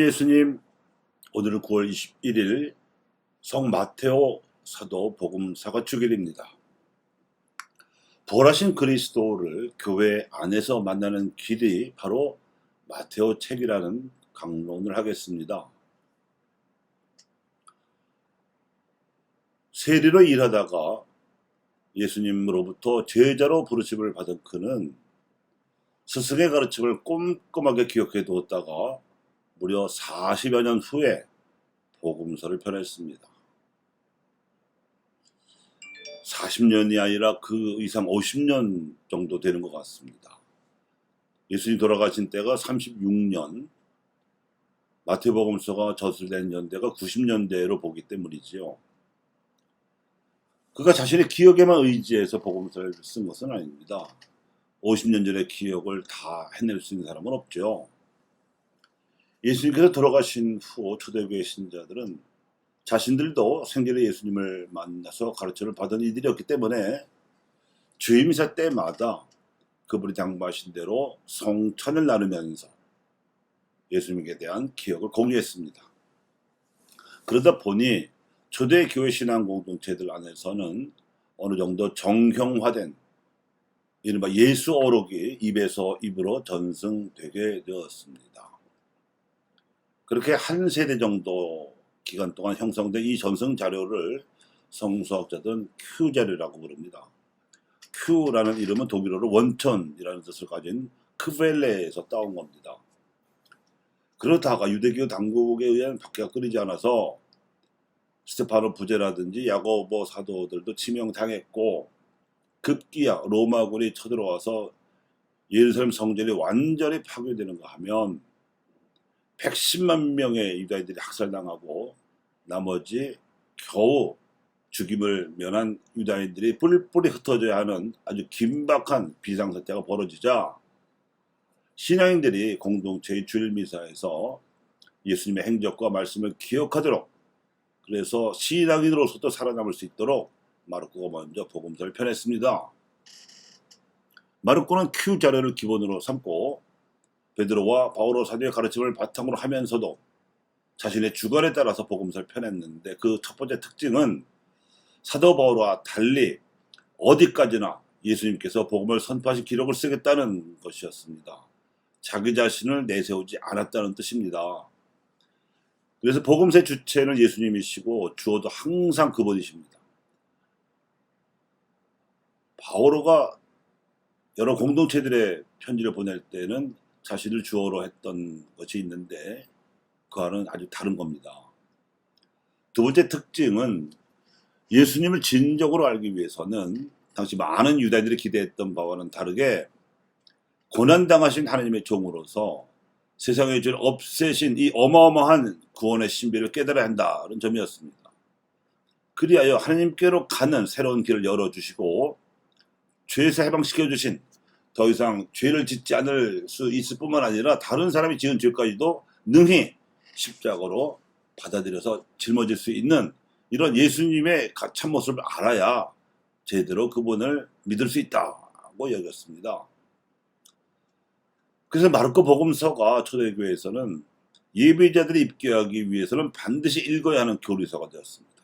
주님 예수님, 오늘은 9월 21일 성 마테오 사도 복음서가 주일입니다. 부활하신 그리스도를 교회 안에서 만나는 길이 바로 마테오 책이라는 강론을 하겠습니다. 세리로 일하다가 예수님으로부터 제자로 부르심을 받은 그는 스승의 가르침을 꼼꼼하게 기억해 두었다가 무려 40여 년 후에 복음서를 펴냈습니다. 40년이 아니라 그 이상 50년 정도 되는 것 같습니다. 예수님 돌아가신 때가 36년, 마태복음서가 저술된 연대가 90년대로 보기 때문이지요. 그가 자신의 기억에만 의지해서 복음서를 쓴 것은 아닙니다. 50년 전의 기억을 다 해낼 수 있는 사람은 없죠. 예수님께서 돌아가신 후 초대교회 신자들은 자신들도 생전에 예수님을 만나서 가르침을 받은 이들이었기 때문에 주임사 때마다 그분이 당부하신 대로 성찬을 나누면서 예수님에 대한 기억을 공유했습니다. 그러다 보니 초대교회 신앙 공동체들 안에서는 어느 정도 정형화된 이른바 예수 어록이 입에서 입으로 전승되게 되었습니다. 그렇게 한 세대 정도 기간 동안 형성된 이 전승 자료를 성서학자들은 Q 자료라고 부릅니다. Q라는 이름은 독일어로 원천이라는 뜻을 가진 크벨레에서 따온 겁니다. 그러다가 유대교 당국에 의한 박해가 끊이지 않아서 스테파노 부제라든지 야고보 사도들도 치명당했고 급기야 로마군이 쳐들어와서 예루살렘 성전이 완전히 파괴되는가 하면 110만 명의 유다인들이 학살당하고 나머지 겨우 죽임을 면한 유다인들이 뿔뿔이 흩어져야 하는 아주 긴박한 비상사태가 벌어지자 신앙인들이 공동체의 주일미사에서 예수님의 행적과 말씀을 기억하도록, 그래서 신앙인으로서도 살아남을 수 있도록 마르코가 먼저 복음서를 펴냈습니다. 마르코는 Q 자료를 기본으로 삼고 베드로와 바오로 사도의 가르침을 바탕으로 하면서도 자신의 주관에 따라서 복음서를 펴냈는데, 그 첫 번째 특징은 사도 바오로와 달리 어디까지나 예수님께서 복음을 선포하신 기록을 쓰겠다는 것이었습니다. 자기 자신을 내세우지 않았다는 뜻입니다. 그래서 복음서의 주체는 예수님이시고 주어도 항상 그분이십니다. 바오로가 여러 공동체들의 편지를 보낼 때는 자신을 주어로 했던 것이 있는데 그와는 아주 다른 겁니다. 두 번째 특징은 예수님을 진정으로 알기 위해서는 당시 많은 유다인들이 기대했던 바와는 다르게 고난당하신 하나님의 종으로서 세상의 죄를 없애신 이 어마어마한 구원의 신비를 깨달아야 한다는 점이었습니다. 그리하여 하나님께로 가는 새로운 길을 열어주시고 죄에서 해방시켜주신, 더 이상 죄를 짓지 않을 수 있을 뿐만 아니라 다른 사람이 지은 죄까지도 능히 십자가로 받아들여서 짊어질 수 있는 이런 예수님의 참모습을 알아야 제대로 그분을 믿을 수 있다고 여겼습니다. 그래서 마르코 복음서가 초대교회에서는 예배자들이 입교하기 위해서는 반드시 읽어야 하는 교리서가 되었습니다.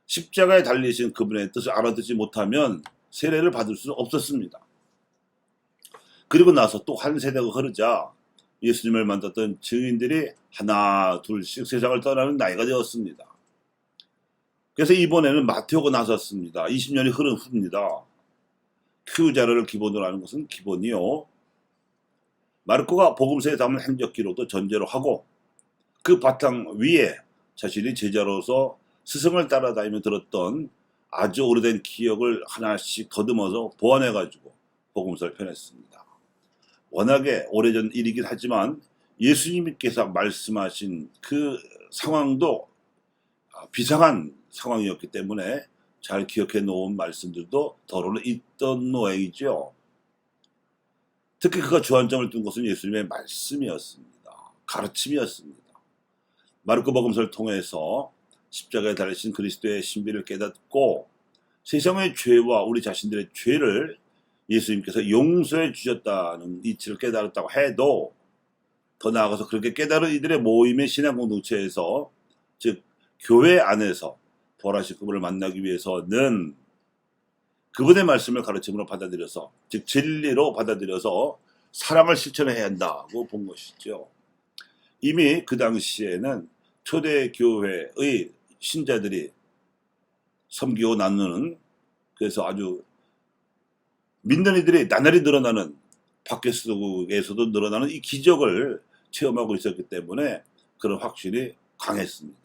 십자가에 달리신 그분의 뜻을 알아듣지 못하면 세례를 받을 수 없었습니다. 그리고 나서 또 한 세대가 흐르자 예수님을 만났던 증인들이 하나 둘씩 세상을 떠나는 나이가 되었습니다. 그래서 이번에는 마테오가 나섰습니다. 20년이 흐른 후입니다. Q 자료를 기본으로 하는 것은 기본이요. 마르코가 복음서에 담은 행적 기록도 전제로 하고 그 바탕 위에 자신이 제자로서 스승을 따라다니며 들었던 아주 오래된 기억을 하나씩 더듬어서 보완해가지고 복음서를 펴냈습니다. 워낙에 오래전 일이긴 하지만 예수님께서 말씀하신 그 상황도 비상한 상황이었기 때문에 잘 기억해 놓은 말씀들도 더러는 있던 모양이죠. 특히 그가 주안점을 둔 것은 예수님의 말씀이었습니다. 가르침이었습니다. 마르코 복음서를 통해서 십자가에 달리신 그리스도의 신비를 깨닫고 세상의 죄와 우리 자신들의 죄를 예수님께서 용서해 주셨다는 이치를 깨달았다고 해도 더 나아가서 그렇게 깨달은 이들의 모임의 신앙 공동체에서, 즉 교회 안에서 부활하신 그분을 만나기 위해서는 그분의 말씀을 가르침으로 받아들여서, 즉 진리로 받아들여서 사랑을 실천해야 한다고 본 것이죠. 이미 그 당시에는 초대교회의 신자들이 섬기고 나누는, 그래서 아주 믿는 이들이 나날이 늘어나는, 밖에서도 늘어나는 이 기적을 체험하고 있었기 때문에 그런 확신이 강했습니다.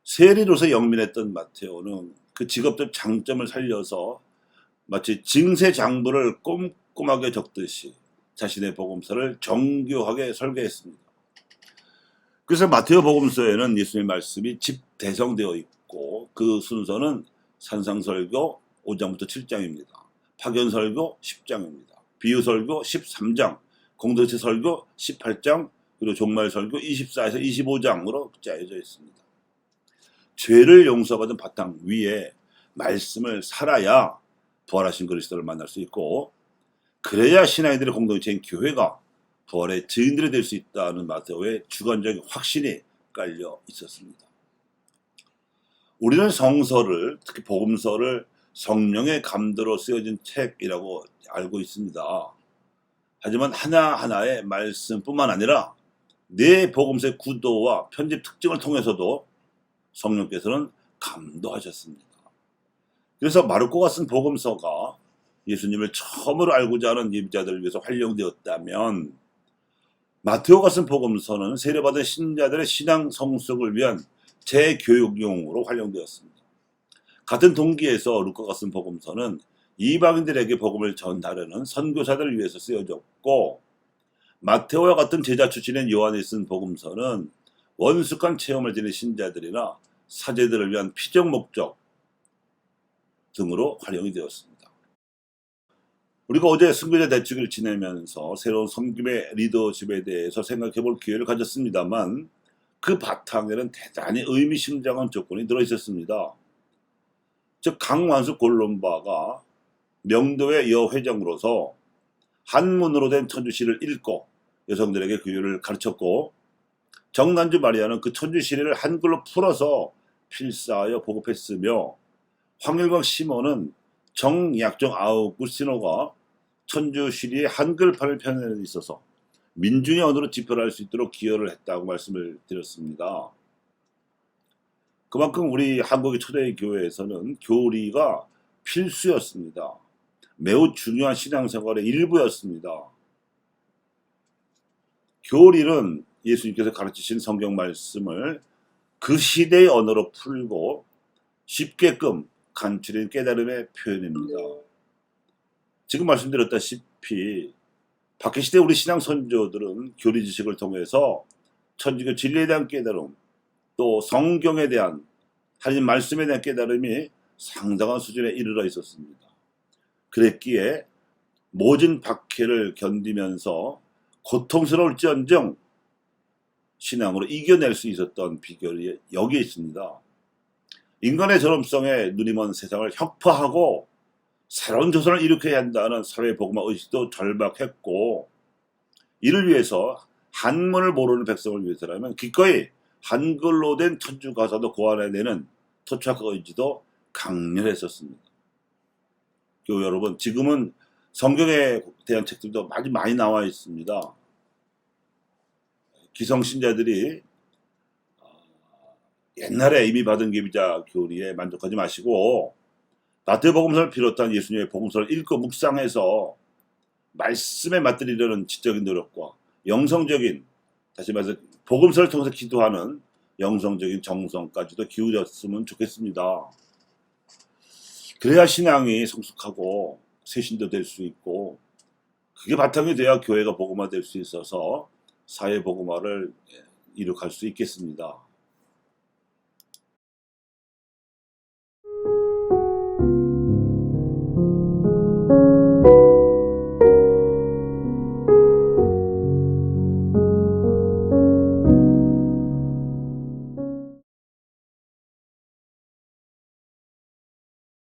세리로서 영민했던 마테오는 그 직업적 장점을 살려서 마치 징세장부를 꼼꼼하게 적듯이 자신의 복음서를 정교하게 설계했습니다. 그래서 마테오 복음서에는 예수님의 말씀이 집대성되어 있고, 그 순서는 산상설교 5장부터 7장입니다. 파견설교 10장입니다. 비유설교 13장, 공동체 설교 18장, 그리고 종말설교 24에서 25장으로 짜여져 있습니다. 죄를 용서받은 바탕 위에 말씀을 살아야 부활하신 그리스도를 만날 수 있고, 그래야 신앙인들의 공동체인 교회가 부활의 증인들이 될 수 있다는 마테오의 주관적인 확신이 깔려 있었습니다. 우리는 성서를, 특히 복음서를 성령의 감도로 쓰여진 책이라고 알고 있습니다. 하지만 하나하나의 말씀뿐만 아니라 내 복음서의 구도와 편집 특징을 통해서도 성령께서는 감도하셨습니다. 그래서 마르코가 쓴 복음서가 예수님을 처음으로 알고자 하는 예비자들을 위해서 활용되었다면, 마테오가 쓴 복음서는 세례받은 신자들의 신앙 성숙을 위한 재교육용으로 활용되었습니다. 같은 동기에서 루카가 쓴 복음서는 이방인들에게 복음을 전하려는 선교사들을 위해서 쓰여졌고, 마테오와 같은 제자 출신인 요한이 쓴 복음서는 원숙한 체험을 지닌 신자들이나 사제들을 위한 피적 목적 등으로 활용이 되었습니다. 우리가 어제 순교자 대축일을 지내면서 새로운 섬김의 리더십에 대해서 생각해 볼 기회를 가졌습니다만, 그 바탕에는 대단히 의미심장한 조건이 들어있었습니다. 즉 강완수 골롬바가 명도의 여회장으로서 한문으로 된 천주시를 읽고 여성들에게 교회를 가르쳤고, 정난주 마리아는 그 천주시를 한글로 풀어서 필사하여 보급했으며, 황일광 시몬은 정약정 아우구스티노가 천주시리의 한글판을 펴내는 데 있어서 민중의 언어로 집필할 수 있도록 기여를 했다고 말씀을 드렸습니다. 그만큼 우리 한국의 초대 교회에서는 교리가 필수였습니다. 매우 중요한 신앙생활의 일부였습니다. 교리는 예수님께서 가르치신 성경 말씀을 그 시대의 언어로 풀고 쉽게끔 간추린 깨달음의 표현입니다. 지금 말씀드렸다시피 박해시대 우리 신앙 선조들은 교리 지식을 통해서 천주교 진리에 대한 깨달음, 또 성경에 대한, 하나님 말씀에 대한 깨달음이 상당한 수준에 이르러 있었습니다. 그랬기에 모진 박해를 견디면서 고통스러울지언정 신앙으로 이겨낼 수 있었던 비결이 여기에 있습니다. 인간의 존엄성에 눈이 먼 세상을 혁파하고 새로운 조선을 일으켜야 한다는 사회복음화 의식도 절박했고, 이를 위해서 한문을 모르는 백성을 위해서라면 기꺼이 한글로 된 천주가사도 고안해내는 토착 의지도 강렬했었습니다. 교회 여러분, 지금은 성경에 대한 책들도 아주 많이 나와 있습니다. 기성신자들이 옛날에 이미 받은 예비자 교리에 만족하지 마시고 마태복음서를 비롯한 예수님의 복음서를 읽고 묵상해서 말씀에 맞들이려는 지적인 노력과 영성적인, 다시 말해서 복음서를 통해서 기도하는 영성적인 정성까지도 기울였으면 좋겠습니다. 그래야 신앙이 성숙하고 새신도 될 수 있고, 그게 바탕이 돼야 교회가 복음화 될 수 있어서 사회 복음화를 이룩할 수 있겠습니다.